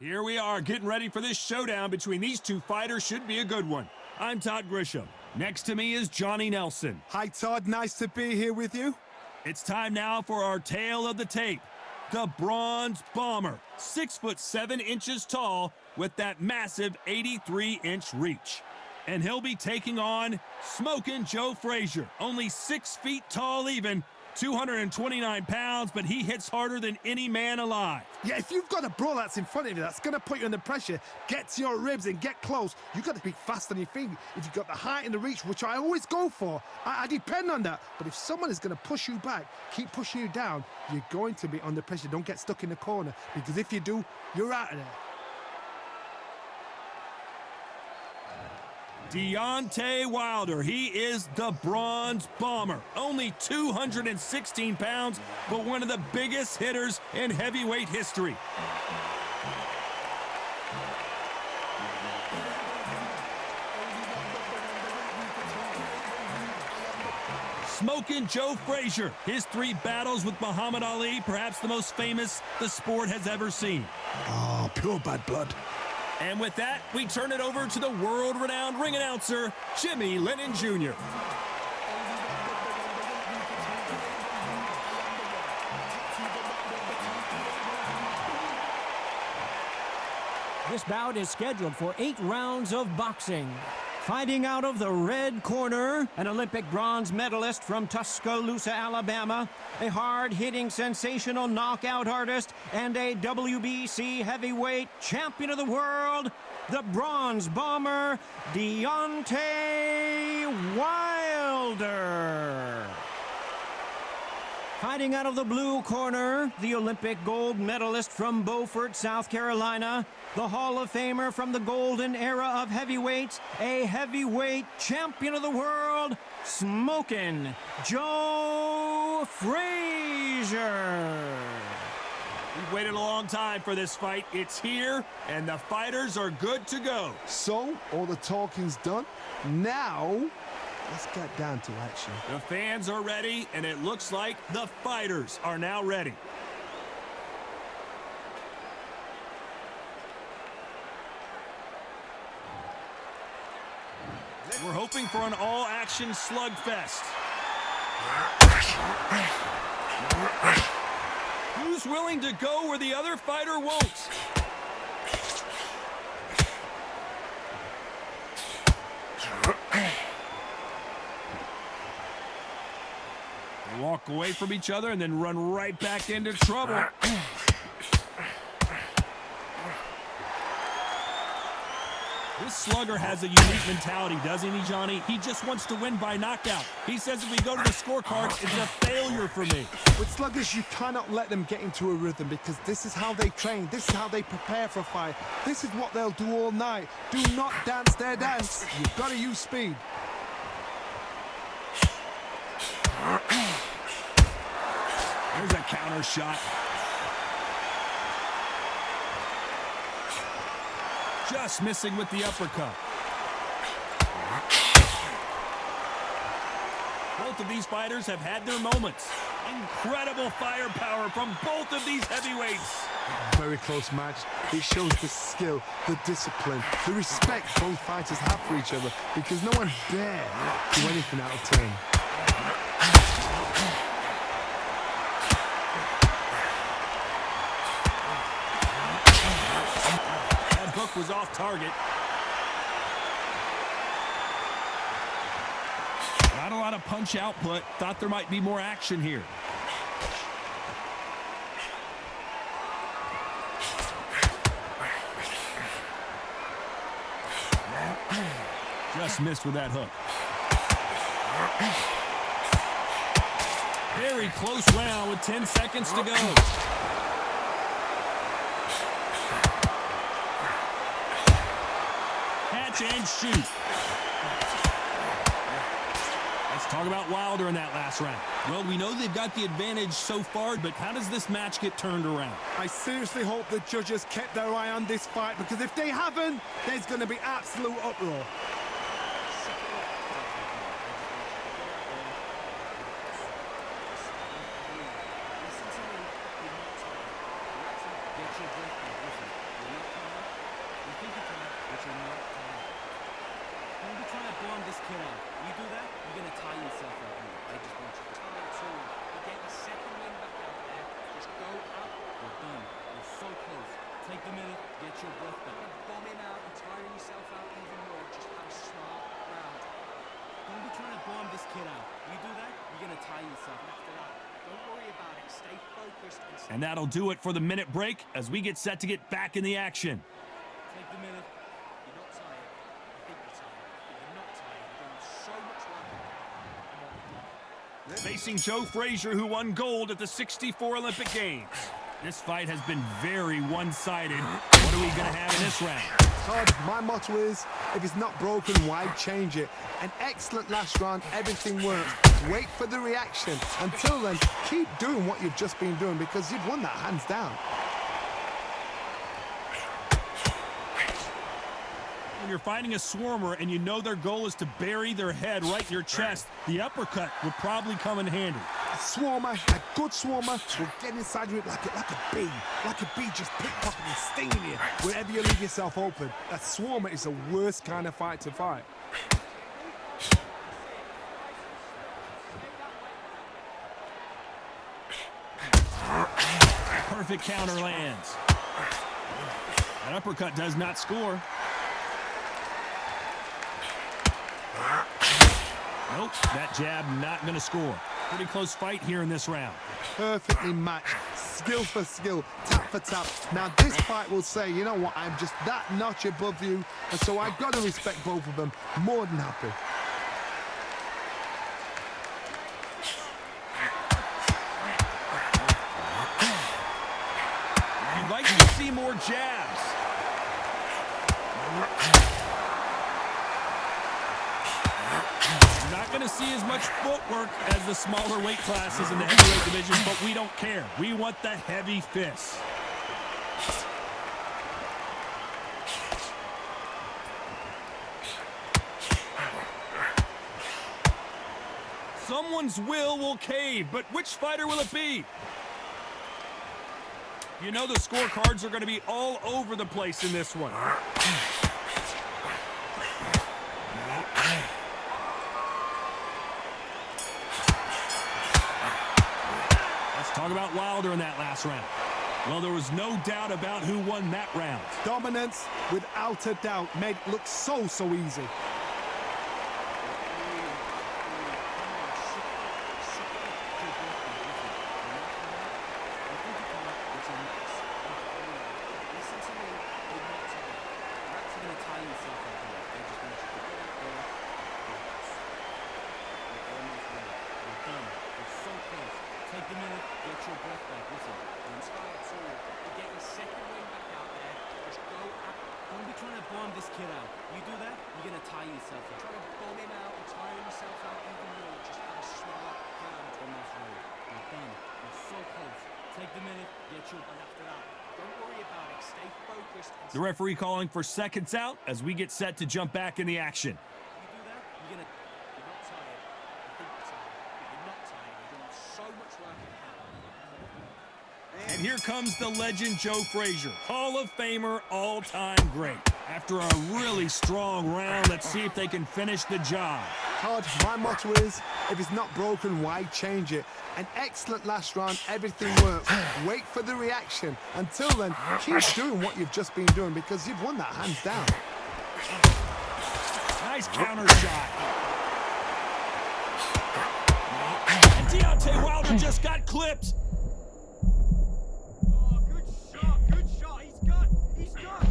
Here we are getting ready for this showdown between these two fighters. Should be a good one. I'm Todd Grisham. Next to me is Johnny Nelson. Hi, Todd. Nice to be here with you. It's time now for our tale of the tape. The Bronze Bomber, 6'7" tall with that massive 83-inch reach. And he'll be taking on Smokin' Joe Frazier, only 6 feet tall even, 229 pounds, but he hits harder than any man alive. Yeah, if you've got a bro that's in front of you, that's going to put you under pressure, get to your ribs and get close, you've got to be fast on your feet. If you've got the height and the reach, which I always go for, I depend on that. But if someone is going to push you back, keep pushing you down, you're going to be under pressure. Don't get stuck in the corner, because if you do, you're out of there. Deontay Wilder, he is the Bronze Bomber. Only 216 pounds, but one of the biggest hitters in heavyweight history. Smokin' Joe Frazier, his 3 battles with Muhammad Ali, perhaps the most famous the sport has ever seen. Oh, pure bad blood. And with that, we turn it over to the world-renowned ring announcer, Jimmy Lennon Jr. This bout is scheduled for 8 rounds of boxing. Fighting out of the red corner, an Olympic bronze medalist from Tuscaloosa, Alabama, a hard-hitting, sensational knockout artist, and a WBC heavyweight champion of the world, the Bronze Bomber, Deontay Wilder. Fighting out of the blue corner, the Olympic gold medalist from Beaufort, South Carolina, the Hall of Famer from the golden era of heavyweights, a heavyweight champion of the world, Smokin' Joe Frazier. We've waited a long time for this fight. It's here, and the fighters are good to go. So, all the talking's done. Now, let's get down to action. The fans are ready, and it looks like the fighters are now ready. We're hoping for an all-action slugfest. Who's willing to go where the other fighter won't? They walk away from each other and then run right back into trouble. This slugger has a unique mentality, doesn't he, Johnny? He just wants to win by knockout. He says if we go to the scorecards, it's a failure for me. With sluggers, you cannot let them get into a rhythm, because this is how they train. This is how they prepare for a fight. This is what they'll do all night. Do not dance their dance. You've got to use speed. There's a counter shot. Just missing with the uppercut. Both of these fighters have had their moments. Incredible firepower from both of these heavyweights. Very close match. It shows the skill, the discipline, the respect both fighters have for each other, because no one dare do anything out of turn. Was off target. Not a lot of punch output. Thought there might be more action here. Just missed with that hook. Very close round with 10 seconds to go. And shoot. Let's talk about Wilder in that last round. Well, we know they've got the advantage so far, but how does this match get turned around? I seriously hope the judges kept their eye on this fight, because if they haven't, there's going to be absolute uproar. And that'll do it for the minute break as we get set to get back in the action. Take the minute. You're not tired. I think you're tired. You're not tired. You're doing so much work. Facing Joe Frazier, who won gold at the '64 Olympic Games. This fight has been very one-sided. What are we going to have in this round? Todd, my motto is, if it's not broken, why change it? An excellent last round, everything works. Wait for the reaction. Until then, keep doing what you've just been doing because you've won that hands down. When you're fighting a swarmer and you know their goal is to bury their head right in your chest, the uppercut would probably come in handy. A swarmer, a good swarmer, will get inside you like a bee. Like a bee just pickpocketing, stinging you wherever you leave yourself open. A swarmer is the worst kind of fight to fight. Perfect counter lands. That uppercut does not score. Nope, that jab not going to score. Pretty close fight here in this round. Perfectly matched, skill for skill, tap for tap. Now this fight will say, you know what, I'm just that notch above you, and so I've got to respect both of them. More than happy. You'd like to see more jabs. You're not going to see as much footwork as the smaller weight classes in the heavyweight division, but we don't care. We want the heavy fists. Someone's will cave, but which fighter will it be? You know the scorecards are going to be all over the place in this one. Let's talk about Wilder in that last round. Well, there was no doubt about who won that round. Dominance, without a doubt, made it look so easy. Take the minute, get your breath back. Listen, you're inspired too. You get your second wing back out there. Just go up. Don't be trying to bomb this kid out. You do that, you're going to tire yourself out. Try to bomb him out and tire yourself out even more. Just have a smart plan on this road. You're done. You're so close. Take the minute, get your... And after that, don't worry about it. Stay focused. The referee calling for seconds out as we get set to jump back in the action. You do that, you're going to... You're not tired. I think you're tired. But you're not tired. You're doing so much work in camp. And here comes the legend Joe Frazier, Hall of Famer, all-time great. After a really strong round, let's see if they can finish the job. Todd, my motto is, if it's not broken, why change it? An excellent last round, everything works. Wait for the reaction. Until then, keep doing what you've just been doing because you've won that hands down. Nice counter shot. And Deontay Wilder just got clipped. Good shot. He's gone.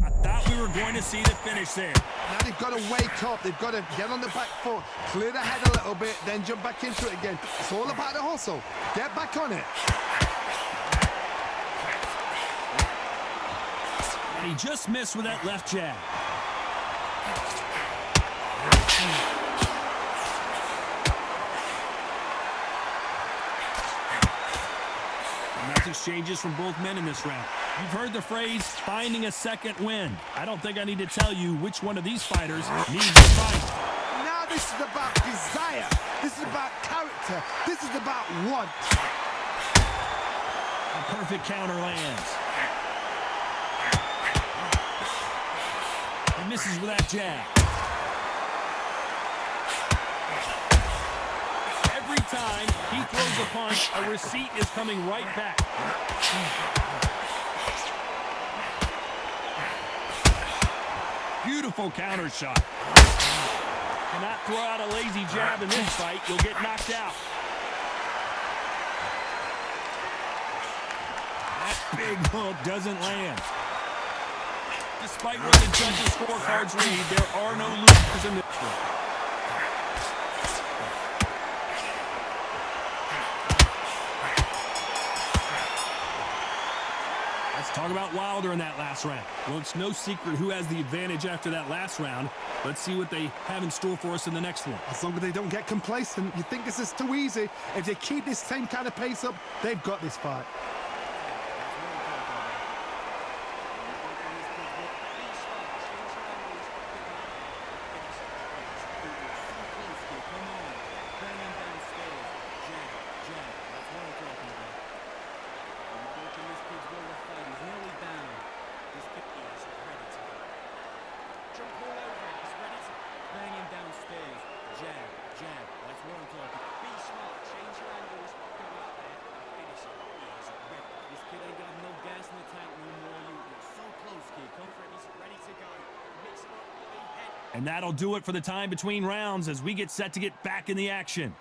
I thought we were going to see the finish there. Now they've got to wake up. They've got to get on the back foot, clear the head a little bit, then jump back into it again. It's all about the hustle. Get back on it. And he just missed with that left jab. Nice exchanges from both men in this round. You've heard the phrase, finding a second wind. I don't think I need to tell you which one of these fighters needs to fight. Now this is about desire. This is about character. This is about want. A perfect counter lands. And misses with that jab. Every time he throws a punch, a receipt is coming right back. Beautiful counter shot. Cannot throw out a lazy jab in this fight. You'll get knocked out. big hook doesn't land. Despite what the judges' scorecards read, there are no losers in this one. Let's talk about Wilder in that last round. Well, it's no secret who has the advantage after that last round. Let's see what they have in store for us in the next one. As long as they don't get complacent, you think this is too easy. If they keep this same kind of pace up, they've got this fight. And that'll do it for the time between rounds as we get set to get back in the action.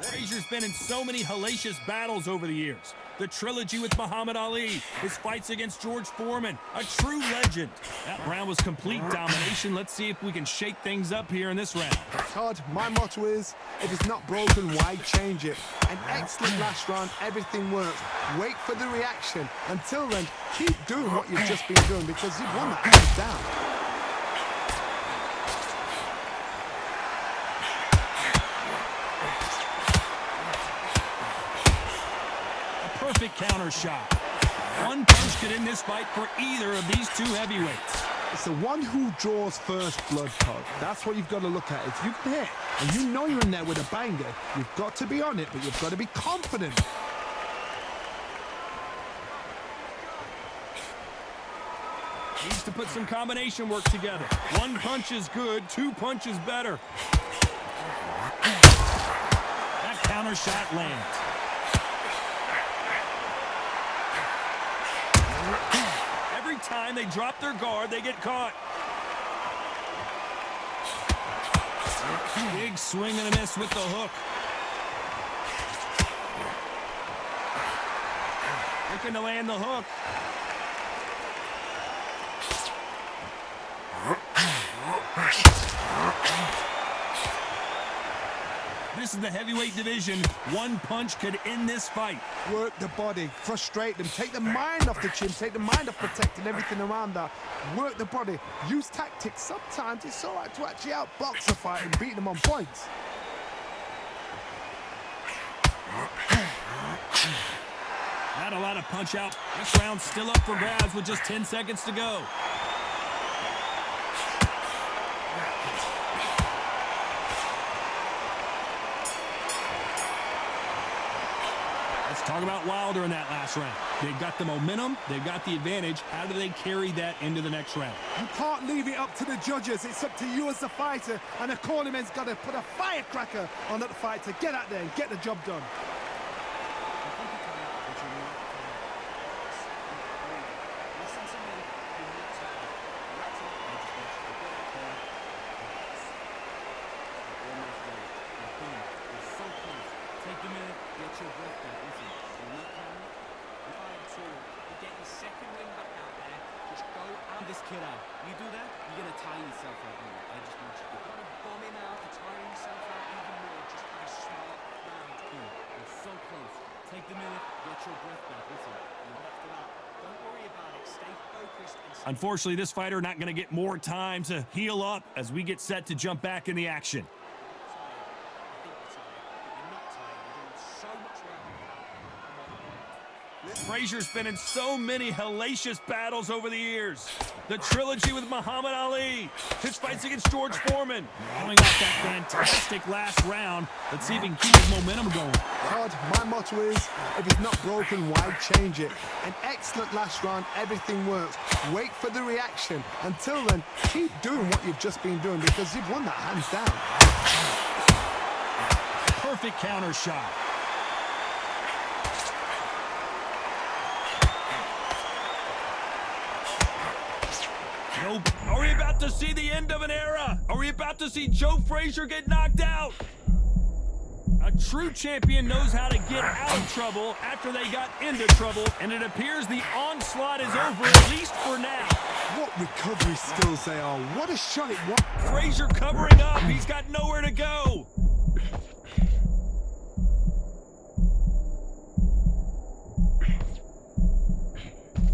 Frazier's been in so many hellacious battles over the years. The trilogy with Muhammad Ali, his fights against George Foreman, a true legend. That round was complete domination. Let's see if we can shake things up here in this round. Todd, my motto is, if it's not broken, why change it? An excellent last round, everything works. Wait for the reaction. Until then, keep doing what you've just been doing because you've won that hands down. Perfect counter shot. One punch could end this fight for either of these two heavyweights. It's the one who draws first blood, Todd. That's what you've got to look at. If you can hit and you know you're in there with a banger, you've got to be on it, but you've got to be confident. Needs to put some combination work together. One punch is good, two punches better. That counter shot lands. Every time they drop their guard, they get caught. Big swing and a miss with the hook. Looking to land the hook. This is the heavyweight division. One punch could end this fight. Work the body, frustrate them, take the mind off the chin, take the mind off protecting everything around that. Work the body, use tactics. Sometimes it's all right to actually outbox a fight and beat them on points. Not a lot of punch out. This round's still up for grabs with just 10 seconds to go. Let's talk about Wilder in that last round. They've got the momentum, they've got the advantage. How do they carry that into the next round? You can't leave it up to the judges. It's up to you as the fighter, and the cornerman's got to put a firecracker on that fight to get out there and get the job done. This kid out. You do that, you're gonna tire yourself out more. I just want you to kind of bomb him out, tire yourself out even more. Just have a smart round. You're so close. Take the minute, get your breath back. Listen, you're after that. Don't worry about it. Stay focused. And Unfortunately, this fighter not going to get more time to heal up as we get set to jump back in the action. Frazier's been in so many hellacious battles over the years. The trilogy with Muhammad Ali, his fights against George Foreman. Coming off that fantastic last round, let's see if he can keep his momentum going. Todd, my motto is, if it's not broken, why change it? An excellent last round, everything works. Wait for the reaction. Until then, keep doing what you've just been doing because you've won that hands down. Perfect counter shot. Nope. Are we about to see the end of an era? Are we about to see Joe Frazier get knocked out? A true champion knows how to get out of trouble after they got into trouble, and it appears the onslaught is over, at least for now. What recovery skills they are. What a shot it was. Frazier covering up. He's got nowhere to go.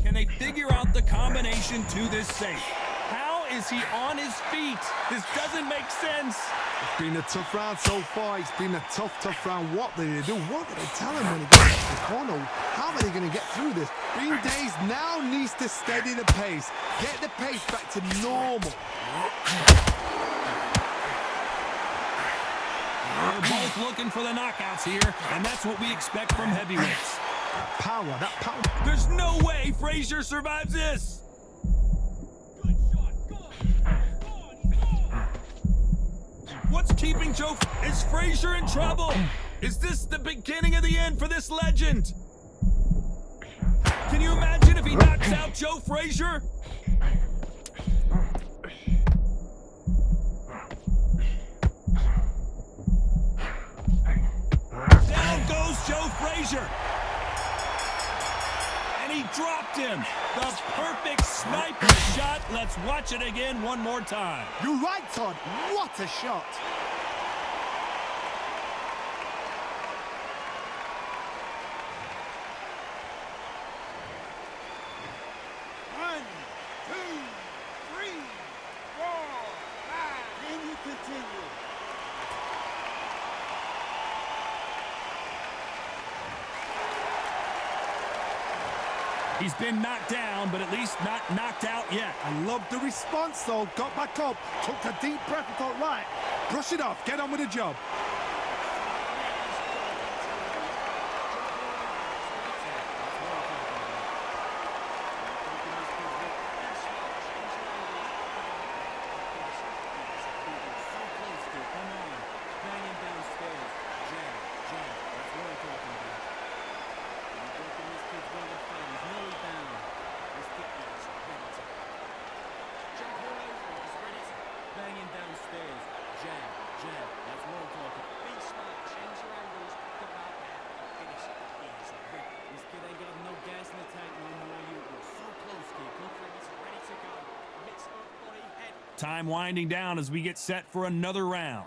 Can they figure out the combination to this safe? How is he on his feet? This doesn't make sense. It's been a tough round so far. It's been a tough round. What did they do? What did they tell him when he got to the corner? How are they going to get through this? Green Days now needs to steady the pace. Get the pace back to normal. They're both looking for the knockouts here, and that's what we expect from heavyweights. That power. There's no way Frazier survives this. What's keeping Joe? Is Frazier in trouble? Is this the beginning of the end for this legend? Can you imagine if he knocks out Joe Frazier? Down goes Joe Frazier. And he dropped him. The perfect sniper shot. Let's watch it again one more time. You're right, Todd. What a shot. One, two, three, 4, 5. Then you continue. He's been knocked down, but at least not knocked out yet. I love the response, though. Got back up, took a deep breath and thought, right, brush it off, get on with the job. Time winding down as we get set for another round.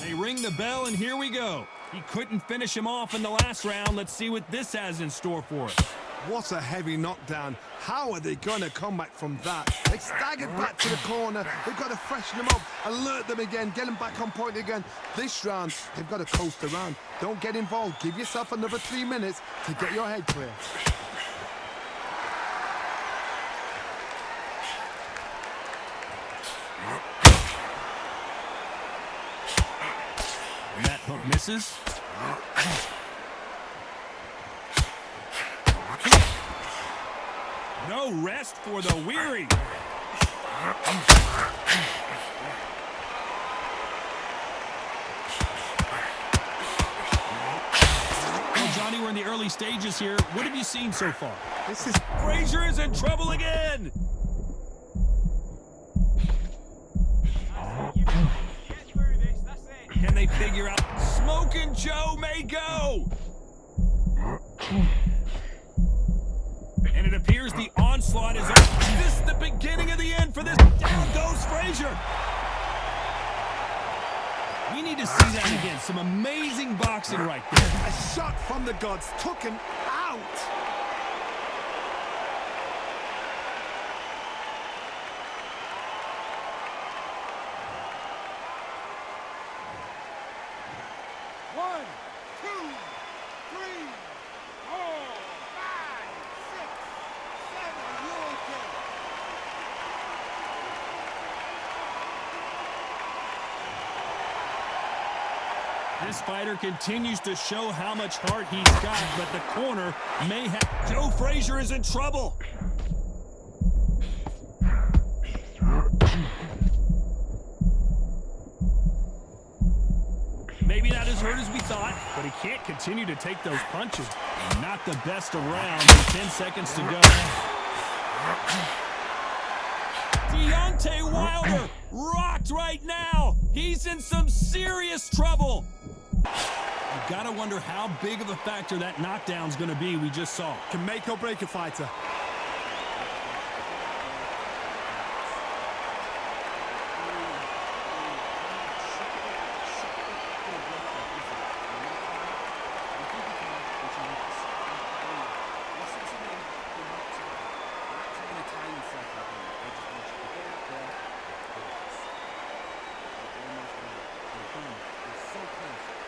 They ring the bell, and here we go. He couldn't finish him off in the last round. Let's see what this has in store for us. What a heavy knockdown. How are they going to come back from that? They staggered back to the corner. They've got to freshen them up, alert them again, get them back on point again. This round, they've got to coast around. Don't get involved. Give yourself another 3 minutes to get your head clear. That hook misses. No rest for the weary. Well, Johnny, we're in the early stages here. What have you seen so far? This is... Frazier is in trouble again. Can they figure out? Smoking Joe may go. And it appears the onslaught is over. Is this the beginning of the end for this? Down goes Frazier. We need to see that again. Some amazing boxing right there. A shot from the gods took him out. One, two, three, 4, 5, 6, 7. You're okay. This fighter continues to show how much heart he's got, but the corner may have... Joe Frazier is in trouble. Maybe not as hurt as we thought. but he can't continue to take those punches. Not the best of rounds. 10 seconds to go. Deontay Wilder rocked right now. He's in some serious trouble. You gotta wonder how big of a factor that knockdown's gonna be we just saw. Can make or break a fighter.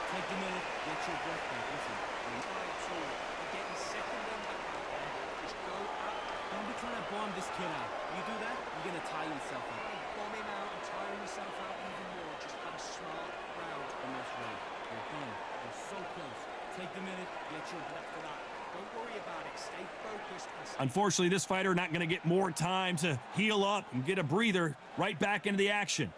Take a minute, get your breath back. Listen, you're getting second and back out there. Just go up. Don't be trying to bomb this kid out. You do that, you're going to tire yourself out. Bomb him out and tire yourself out even more. Just have a smart round in this round. You're done. You're so close. Take the minute, get your breath back. Don't worry about it. Stay focused. Unfortunately, this fighter not going to get more time to heal up and get a breather. Right back into the action.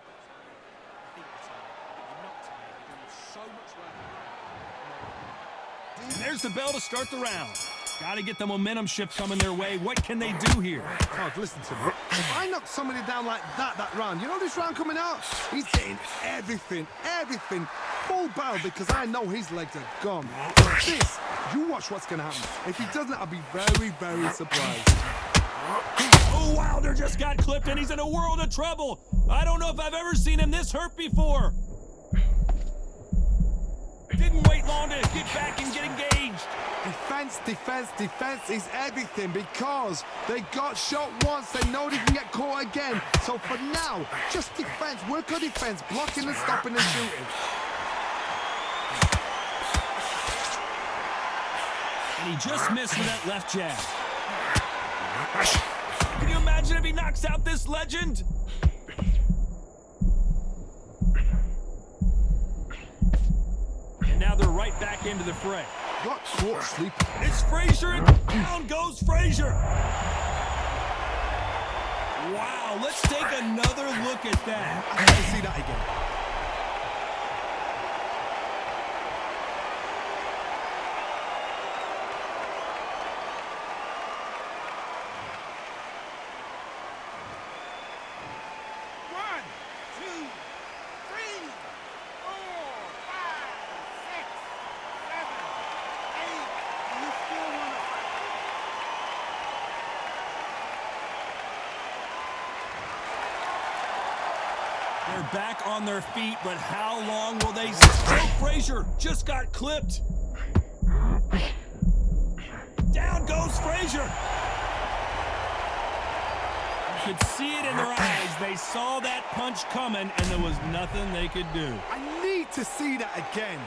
And there's the bell to start the round. Got to get the momentum shift coming their way. What can they do here? God, listen to me. If I knock somebody down like that round, you know this round coming out? He's getting everything, full barrel because I know his legs are gone. This, you watch what's going to happen. If he doesn't, I'll be very, very surprised. Oh, Wilder just got clipped and he's in a world of trouble. I don't know if I've ever seen him this hurt before. Didn't wait long to get back and get engaged. Defense is everything because they got shot once. They know they can get caught again. So for now, just defense. Work on defense, blocking and stopping and shooting. And he just missed with that left jab. Can you imagine if he knocks out this legend? Now they're right back into the fray. Got caught sleeping. It's Frazier, and down goes Frazier. Wow, let's take another look at that. I have to see that again. One, two, three, 4, 5, 6, 7, 8. You still want to fight? They're back on their feet, but how long will they stay? Frazier just got clipped. Down goes Frazier. You could see it in their eyes. They saw that punch coming, and there was nothing they could do. I need to see that again.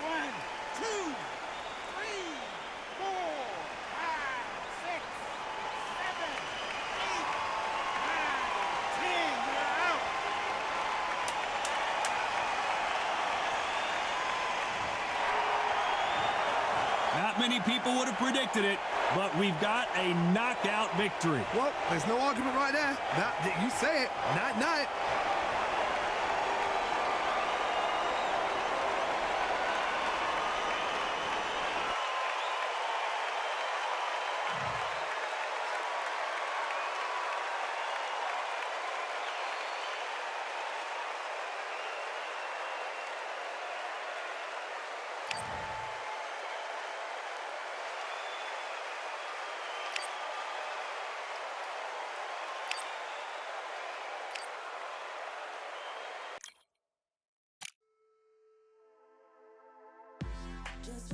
One, two, three, 4, 5, 6, 7, 8, 9, 10. You're out. Not many people would have predicted it, but we've got a knockout victory. Well, there's no argument right there. You say it. Night. Just